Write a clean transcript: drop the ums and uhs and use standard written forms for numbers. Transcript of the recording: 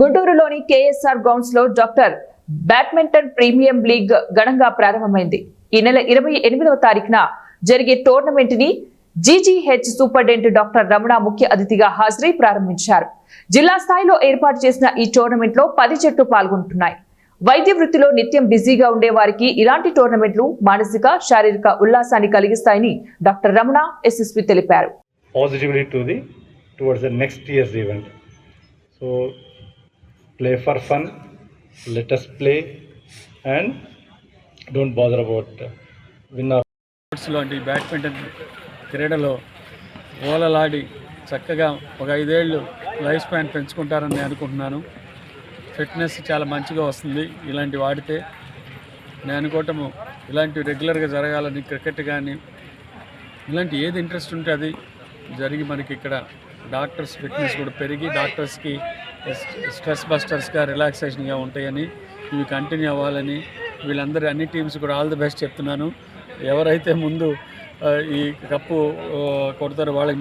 గుంటూరులోని KSR grounds లో doctor badminton premium league ఘనంగా ప్రారంభమైంది. ఈ నెల 28వ తారీఖున జరిగే టోర్నమెంట్ ని జీజీహెచ్ సూపరింటెండెంట్ డాక్టర్ రమణ ముఖ్య అతిథిగా హాజరై ప్రారంభించారు. జిల్లా స్థాయిలో ఏర్పాటు చేసిన ఈ టోర్నమెంట్ లో 10 జట్లు పాల్గొంటున్నాయి. వైద్య వృత్తిలో నిత్యం బిజీగా ఉండే వారికి ఇలాంటి టోర్నమెంట్లు మానసిక, శారీరక ఉల్లాసాన్ని కలిగిస్తాయని డాక్టర్ రమణ ఎస్ఎస్పీ తెలిపారు. Towards the next year's event. So play for fun, let us play and don't bother about winner. లాంటి బ్యాడ్మింటన్ క్రీడలో ఓలలాడి చక్కగా ఒక 5 ఏళ్ళు లైఫ్ స్పాన్ పెంచుకుంటారని నేను అనుకుంటున్నాను. ఫిట్నెస్ చాలా మంచిగా వస్తుంది ఇలాంటి వాడితే. నేను అనుకోవటము ఇలాంటివి రెగ్యులర్గా జరగాలని, క్రికెట్ కానీ ఇలాంటి ఏది ఇంట్రెస్ట్ ఉంటే అది జరిగి మనకి ఇక్కడ డాక్టర్స్ ఫిట్నెస్ కూడా పెరిగి డాక్టర్స్కి స్ట్రెస్ బస్టర్స్గా, రిలాక్సేషన్గా ఉంటాయని, ఇవి కంటిన్యూ అవ్వాలని వీళ్ళందరూ అన్ని టీమ్స్ కూడా ఆల్ ది బెస్ట్ చెప్తున్నాను. ఎవరైతే ముందు ఈ కప్పు కొడతారో వాళ్ళకి